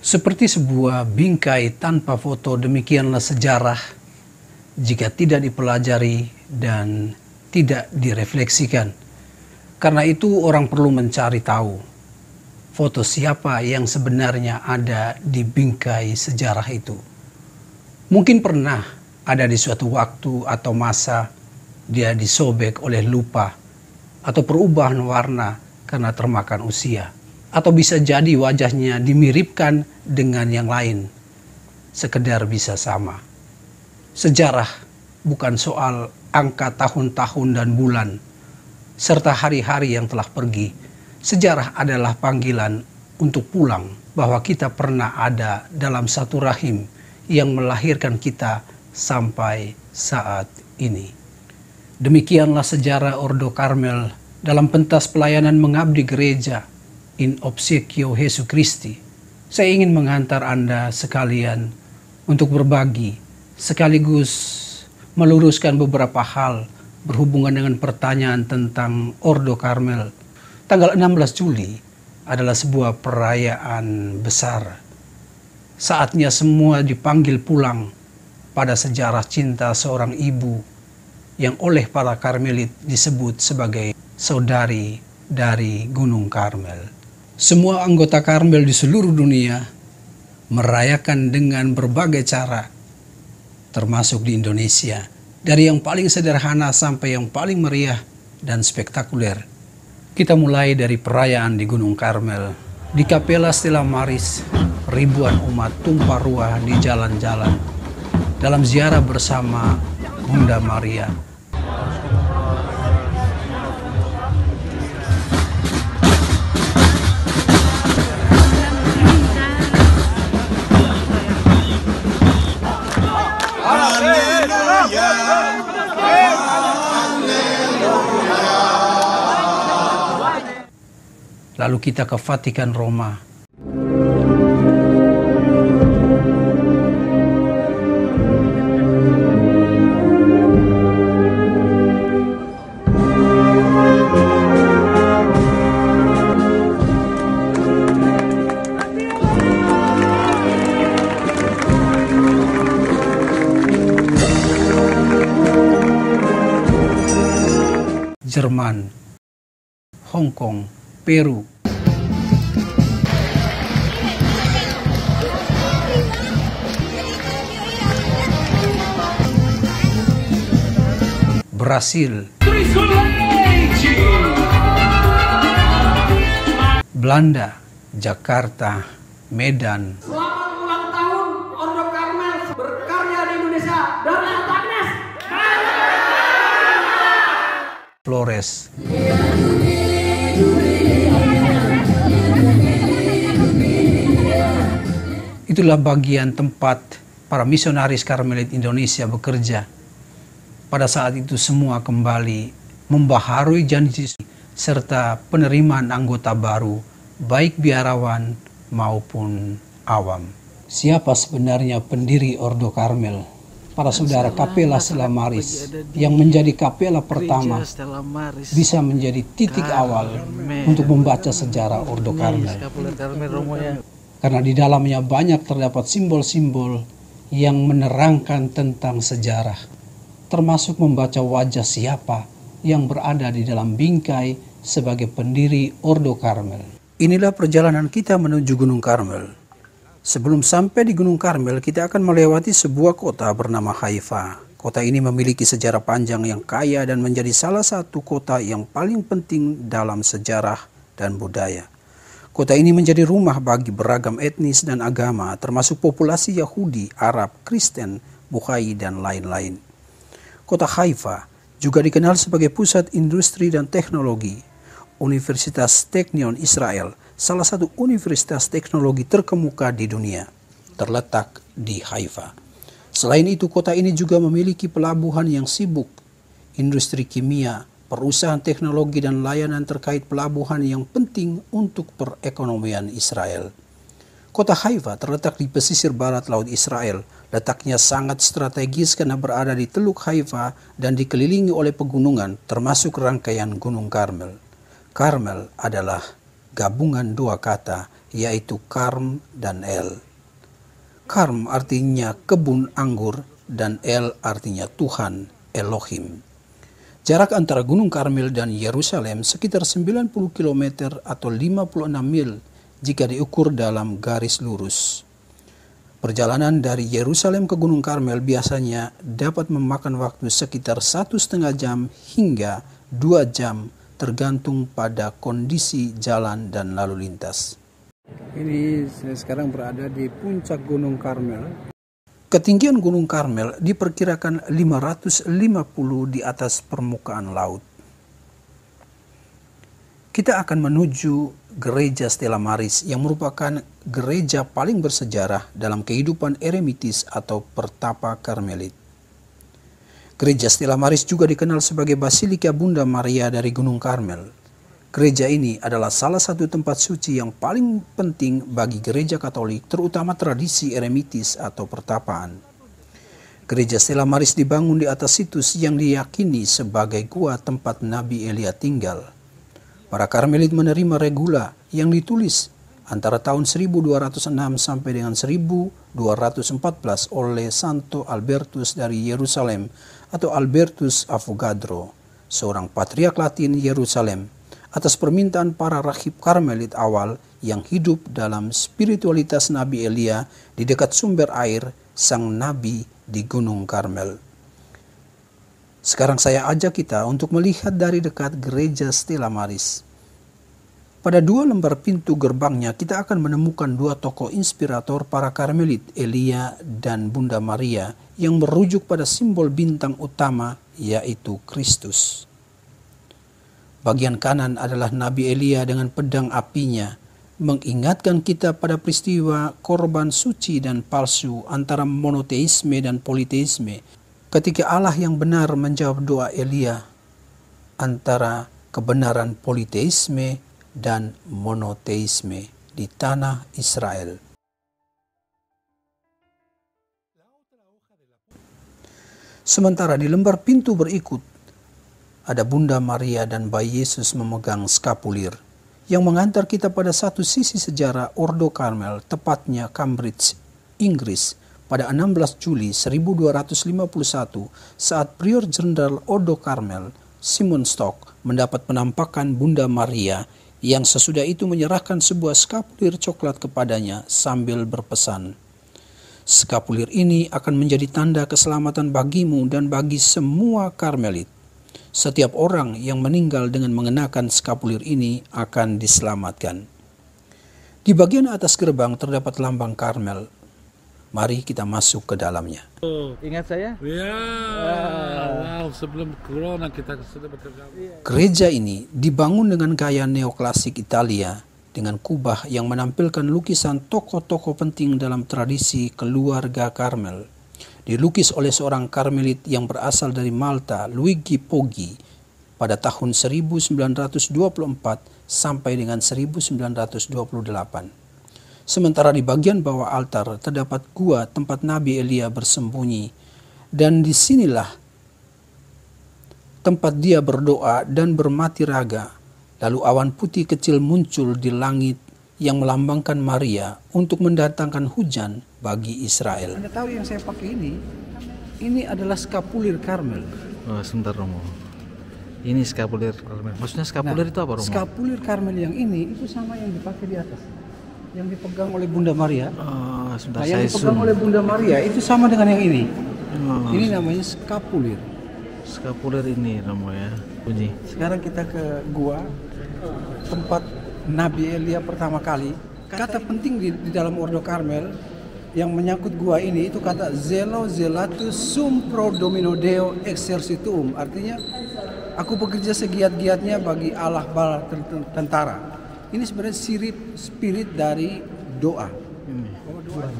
Seperti sebuah bingkai tanpa foto, demikianlah sejarah jika tidak dipelajari dan tidak direfleksikan. Karena itu orang perlu mencari tahu foto siapa yang sebenarnya ada di bingkai sejarah itu. Mungkin pernah ada di suatu waktu atau masa dia disobek oleh lupa atau perubahan warna karena termakan usia. Atau bisa jadi wajahnya dimiripkan dengan yang lain, sekedar bisa sama. Sejarah bukan soal angka tahun-tahun dan bulan, serta hari-hari yang telah pergi. Sejarah adalah panggilan untuk pulang, bahwa kita pernah ada dalam satu rahim yang melahirkan kita sampai saat ini. Demikianlah sejarah Ordo Karmel dalam pentas pelayanan mengabdi gereja in obsequio Jesu Christi. Saya ingin mengantar Anda sekalian untuk berbagi, sekaligus meluruskan beberapa hal berhubungan dengan pertanyaan tentang Ordo Karmel. Tanggal 16 Juli adalah sebuah perayaan besar. Saatnya semua dipanggil pulang pada sejarah cinta seorang ibu yang oleh para Karmelit disebut sebagai saudari dari Gunung Karmel. Semua anggota Karmel di seluruh dunia merayakan dengan berbagai cara, termasuk di Indonesia, dari yang paling sederhana sampai yang paling meriah dan spektakuler. Kita mulai dari perayaan di Gunung Karmel. Di Kapela Stella Maris, ribuan umat tumpah ruah di jalan-jalan dalam ziarah bersama Bunda Maria. Lalu kita ke Vatikan Roma. Jerman, Hong Kong, Peru, Brasil, Belanda, Jakarta, Medan, Selamat ulang tahun Ordo Karmel berkarya di Indonesia dari Agnes. Flores. Itulah bagian tempat para misionaris Karmelit Indonesia bekerja. Pada saat itu semua kembali membaharui janji serta penerimaan anggota baru, baik biarawan maupun awam. Siapa sebenarnya pendiri Ordo Karmel? Para saudara, Kapela Stella Maris yang menjadi kapela pertama bisa menjadi titik awal untuk membaca sejarah Ordo Karmel. Karena di dalamnya banyak terdapat simbol-simbol yang menerangkan tentang sejarah, termasuk membaca wajah siapa yang berada di dalam bingkai sebagai pendiri Ordo Karmel. Inilah perjalanan kita menuju Gunung Karmel. Sebelum sampai di Gunung Karmel, kita akan melewati sebuah kota bernama Haifa. Kota ini memiliki sejarah panjang yang kaya dan menjadi salah satu kota yang paling penting dalam sejarah dan budaya. Kota ini menjadi rumah bagi beragam etnis dan agama, termasuk populasi Yahudi, Arab, Kristen, Bukhari, dan lain-lain. Kota Haifa juga dikenal sebagai pusat industri dan teknologi. Universitas Teknion Israel, salah satu universitas teknologi terkemuka di dunia, terletak di Haifa. Selain itu, kota ini juga memiliki pelabuhan yang sibuk, industri kimia, perusahaan teknologi dan layanan terkait pelabuhan yang penting untuk perekonomian Israel. Kota Haifa terletak di pesisir barat Laut Israel. Letaknya sangat strategis karena berada di Teluk Haifa dan dikelilingi oleh pegunungan, termasuk rangkaian Gunung Karmel. Karmel adalah gabungan dua kata, yaitu Karm dan El. Karm artinya kebun anggur dan El artinya Tuhan, Elohim. Jarak antara Gunung Karmel dan Yerusalem sekitar 90 km atau 56 mil jika diukur dalam garis lurus. Perjalanan dari Yerusalem ke Gunung Karmel biasanya dapat memakan waktu sekitar 1,5 jam hingga 2 jam tergantung pada kondisi jalan dan lalu lintas. Ini saya sekarang berada di puncak Gunung Karmel. Ketinggian Gunung Karmel diperkirakan 550 di atas permukaan laut. Kita akan menuju Gereja Stella Maris yang merupakan gereja paling bersejarah dalam kehidupan eremitis atau pertapa Karmelit. Gereja Stella Maris juga dikenal sebagai Basilika Bunda Maria dari Gunung Karmel. Gereja ini adalah salah satu tempat suci yang paling penting bagi gereja Katolik, terutama tradisi eremitis atau pertapaan. Gereja Stella Maris dibangun di atas situs yang diyakini sebagai gua tempat Nabi Elia tinggal. Para Karmelit menerima regula yang ditulis antara tahun 1206 sampai dengan 1214 oleh Santo Albertus dari Yerusalem atau Albertus Avogadro, seorang patriark Latin Yerusalem, atas permintaan para rahib Karmelit awal yang hidup dalam spiritualitas Nabi Elia di dekat sumber air sang Nabi di Gunung Karmel. Sekarang saya ajak kita untuk melihat dari dekat Gereja Stella Maris. Pada 2 lembar pintu gerbangnya kita akan menemukan 2 tokoh inspirator para Karmelit, Elia dan Bunda Maria, yang merujuk pada simbol bintang utama yaitu Kristus. Bagian kanan adalah Nabi Elia dengan pedang apinya, mengingatkan kita pada peristiwa korban suci dan palsu antara monoteisme dan politeisme, ketika Allah yang benar menjawab doa Elia antara kebenaran politeisme dan monoteisme di tanah Israel. Sementara di lembar pintu berikut, ada Bunda Maria dan bayi Yesus memegang skapulir yang mengantar kita pada satu sisi sejarah Ordo Karmel, tepatnya Cambridge, Inggris, pada 16 Juli 1251 saat Prior Jenderal Ordo Karmel, Simon Stock, mendapat penampakan Bunda Maria yang sesudah itu menyerahkan sebuah skapulir coklat kepadanya sambil berpesan, "Skapulir ini akan menjadi tanda keselamatan bagimu dan bagi semua Karmelit. Setiap orang yang meninggal dengan mengenakan skapulir ini akan diselamatkan." Di bagian atas gerbang terdapat lambang Karmel. Mari kita masuk ke dalamnya. Ingat saya? Ya, wow, sebelum corona kita sudah bekerja. Gereja ini dibangun dengan gaya neoklasik Italia dengan kubah yang menampilkan lukisan tokoh-tokoh penting dalam tradisi keluarga Karmel. Dilukis oleh seorang Karmelit yang berasal dari Malta, Luigi Poggi, pada tahun 1924 sampai dengan 1928. Sementara di bagian bawah altar terdapat gua tempat Nabi Elia bersembunyi, dan disinilah tempat dia berdoa dan bermati raga. Lalu awan putih kecil muncul di langit yang melambangkan Maria untuk mendatangkan hujan bagi Israel. Anda tahu yang saya pakai ini? Ini adalah skapulir Karmel. Oh, sebentar Romo. Ini skapulir Karmel. Maksudnya skapulir itu apa Romo? Skapulir Karmel yang ini itu sama yang dipakai di atas, yang dipegang oleh Bunda Maria. Oh, sebentar, Nah, yang dipegang oleh Bunda Maria itu sama dengan yang ini. Oh, Ini namanya skapulir. skapulir ini Romo ya. Bunyi. Sekarang kita ke gua tempat Nabi Elia pertama kali. Kata penting di dalam Ordo Karmel yang menyangkut gua ini itu kata zelo zelatus sum pro domino deo exercitum. Artinya aku bekerja segiat-giatnya bagi Allah bala tentara. Ini sebenarnya spirit dari doa. Oh, doa.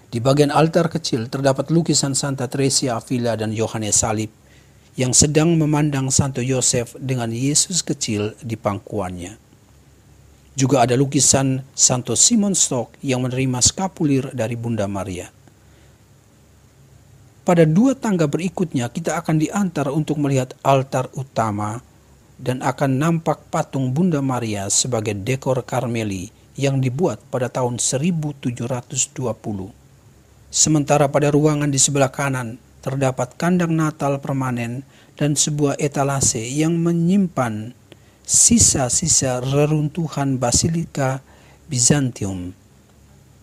Di bagian altar kecil terdapat lukisan Santa Teresia Avila dan Yohanes Salib yang sedang memandang Santo Yosef dengan Yesus kecil di pangkuannya. Juga ada lukisan Santo Simon Stock yang menerima skapulir dari Bunda Maria. Pada 2 tangga berikutnya kita akan diantar untuk melihat altar utama dan akan nampak patung Bunda Maria sebagai dekor Karmeli yang dibuat pada tahun 1720. Sementara pada ruangan di sebelah kanan terdapat kandang Natal permanen dan sebuah etalase yang menyimpan sisa-sisa reruntuhan Basilika Bizantium.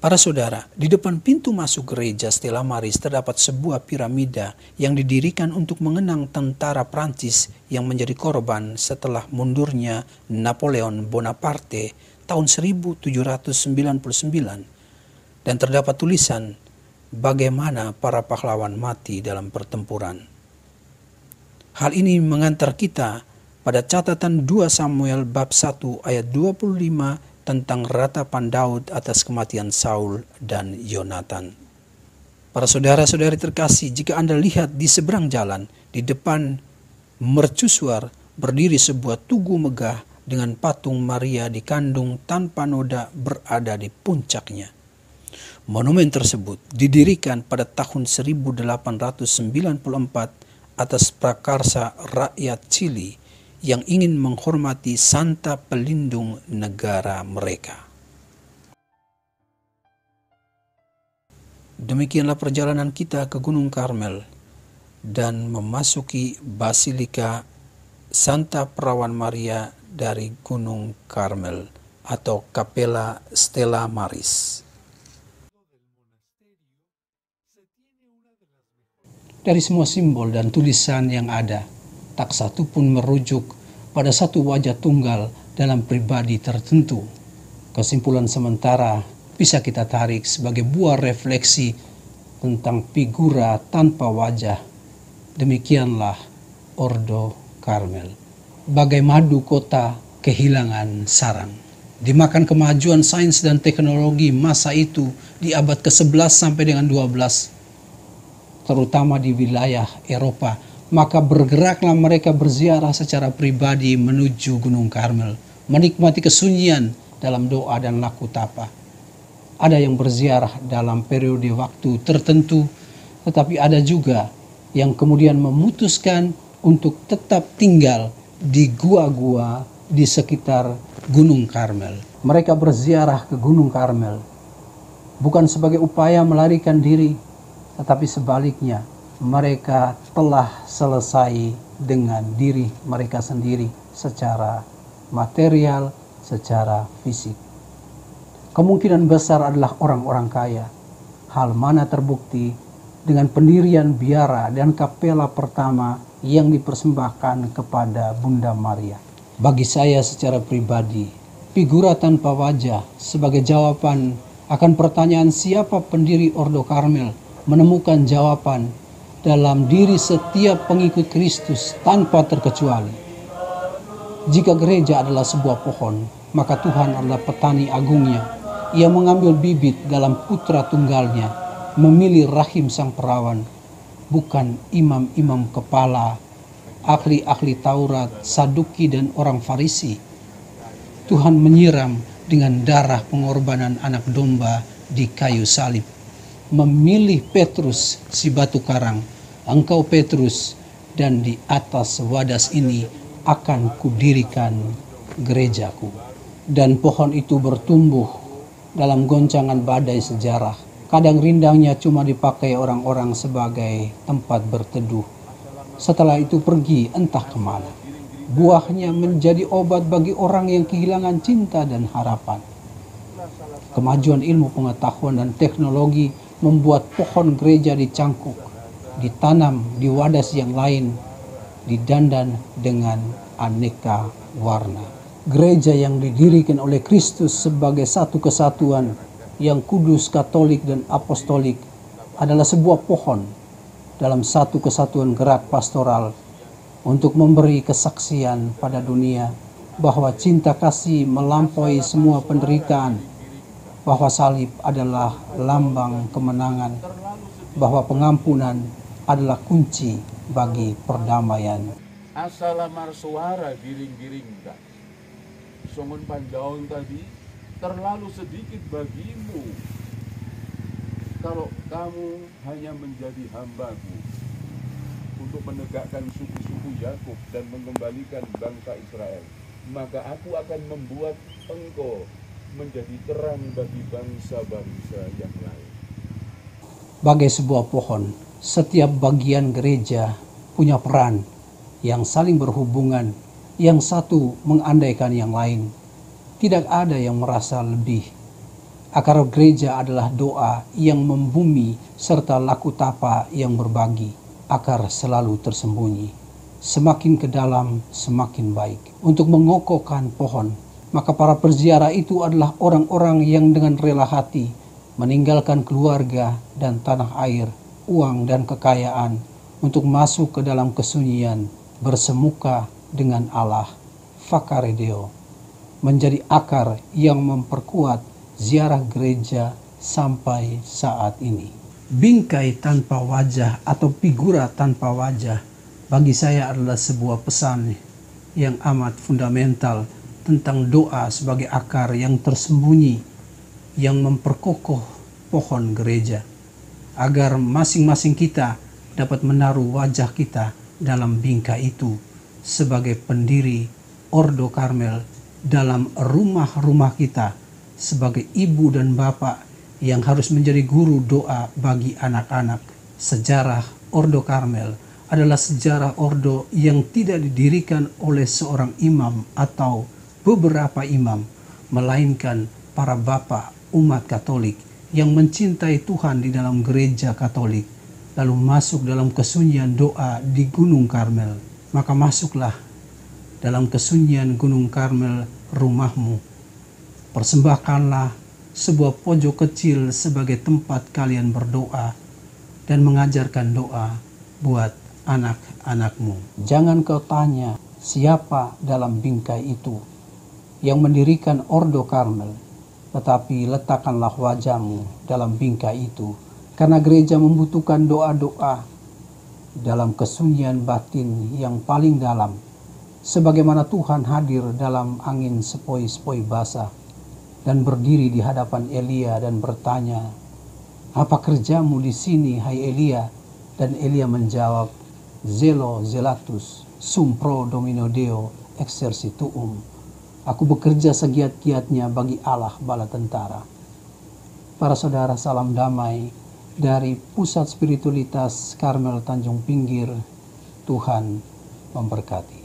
Para saudara, di depan pintu masuk gereja Stella Maris terdapat sebuah piramida yang didirikan untuk mengenang tentara Prancis yang menjadi korban setelah mundurnya Napoleon Bonaparte tahun 1799, dan terdapat tulisan bagaimana para pahlawan mati dalam pertempuran. Hal ini mengantar kita pada catatan 2 Samuel bab 1 ayat 25 tentang ratapan Daud atas kematian Saul dan Yonatan. Para saudara-saudari terkasih, jika Anda lihat di seberang jalan, di depan mercusuar berdiri sebuah tugu megah dengan patung Maria dikandung tanpa noda berada di puncaknya. Monumen tersebut didirikan pada tahun 1894 atas prakarsa rakyat Chili yang ingin menghormati Santa Pelindung negara mereka. Demikianlah perjalanan kita ke Gunung Karmel dan memasuki Basilika Santa Perawan Maria dari Gunung Karmel atau Kapela Stella Maris. Dari semua simbol dan tulisan yang ada, tak satu pun merujuk pada satu wajah tunggal dalam pribadi tertentu. Kesimpulan sementara bisa kita tarik sebagai buah refleksi tentang figura tanpa wajah. Demikianlah Ordo Karmel. Bagai madu kota kehilangan sarang. Dimakan kemajuan sains dan teknologi masa itu di abad ke-11 sampai dengan 12, terutama di wilayah Eropa, maka bergeraklah mereka berziarah secara pribadi menuju Gunung Karmel, menikmati kesunyian dalam doa dan laku tapa. Ada yang berziarah dalam periode waktu tertentu, tetapi ada juga yang kemudian memutuskan untuk tetap tinggal di gua-gua di sekitar Gunung Karmel. Mereka berziarah ke Gunung Karmel bukan sebagai upaya melarikan diri, tetapi sebaliknya mereka telah selesai dengan diri mereka sendiri secara material, secara fisik. Kemungkinan besar adalah orang-orang kaya. Hal mana terbukti dengan pendirian biara dan kapela pertama yang dipersembahkan kepada Bunda Maria. Bagi saya secara pribadi, figura tanpa wajah sebagai jawaban akan pertanyaan siapa pendiri Ordo Karmel menemukan jawaban dalam diri setiap pengikut Kristus tanpa terkecuali. Jika gereja adalah sebuah pohon, maka Tuhan adalah petani agungnya. Ia mengambil bibit dalam putra tunggalnya, memilih rahim sang perawan, bukan imam-imam kepala, ahli-ahli Taurat, Saduki dan orang Farisi. Tuhan menyiram dengan darah pengorbanan anak domba di kayu salib. Memilih Petrus si batu karang, engkau Petrus, dan di atas wadas ini akan kudirikan gerejaku. Dan pohon itu bertumbuh dalam goncangan badai sejarah. Kadang rindangnya cuma dipakai orang-orang sebagai tempat berteduh. Setelah itu pergi entah kemana. Buahnya menjadi obat bagi orang yang kehilangan cinta dan harapan. Kemajuan ilmu pengetahuan dan teknologi membuat pohon gereja dicangkuk, ditanam di wadas yang lain, didandan dengan aneka warna. Gereja yang didirikan oleh Kristus sebagai satu kesatuan yang kudus, katolik, dan apostolik adalah sebuah pohon dalam satu kesatuan gerak pastoral untuk memberi kesaksian pada dunia bahwa cinta kasih melampaui semua penderitaan, bahwa salib adalah lambang kemenangan, bahwa pengampunan adalah kunci bagi perdamaian. Asal lamar suara giring-giring dah. songon pandaun tadi terlalu sedikit bagimu kalau kamu hanya menjadi hambaku untuk menegakkan suku-suku Yakub dan mengembalikan bangsa Israel. Maka aku akan membuat engkau menjadi terang bagi bangsa-bangsa yang lain. Bagai sebuah pohon, setiap bagian gereja punya peran yang saling berhubungan, yang satu mengandaikan yang lain. Tidak ada yang merasa lebih. Akar gereja adalah doa yang membumi serta laku tapa yang berbagi. Akar selalu tersembunyi. Semakin ke dalam, semakin baik. Untuk mengokohkan pohon, maka para perziarah itu adalah orang-orang yang dengan rela hati meninggalkan keluarga dan tanah air, uang dan kekayaan untuk masuk ke dalam kesunyian, bersemuka dengan Allah. Fakaredeo menjadi akar yang memperkuat ziarah gereja sampai saat ini. Bingkai tanpa wajah atau figura tanpa wajah bagi saya adalah sebuah pesan yang amat fundamental tentang doa sebagai akar yang tersembunyi yang memperkokoh pohon gereja agar masing-masing kita dapat menaruh wajah kita dalam bingkai itu sebagai pendiri Ordo Karmel dalam rumah-rumah kita, sebagai ibu dan bapak yang harus menjadi guru doa bagi anak-anak. Sejarah Ordo Karmel adalah sejarah ordo yang tidak didirikan oleh seorang imam atau beberapa imam, melainkan para bapak umat Katolik yang mencintai Tuhan di dalam gereja Katolik, lalu masuk dalam kesunyian doa di Gunung Karmel. Maka masuklah dalam kesunyian Gunung Karmel rumahmu. Persembahkanlah sebuah pojok kecil sebagai tempat kalian berdoa dan mengajarkan doa buat anak-anakmu. Jangan kau tanya siapa dalam bingkai itu yang mendirikan Ordo Karmel, tetapi letakkanlah wajahmu dalam bingkai itu, karena gereja membutuhkan doa-doa dalam kesunyian batin yang paling dalam, sebagaimana Tuhan hadir dalam angin sepoi-sepoi basah dan berdiri di hadapan Elia dan bertanya, "Apa kerjamu di sini, hai Elia?" Dan Elia menjawab, "Zelo zelatus sum pro domino Deo exercituum." Aku bekerja segiat-giatnya bagi Allah bala tentara. Para saudara, salam damai dari Pusat Spiritualitas Karmel Tanjung Pinggir. Tuhan memberkati.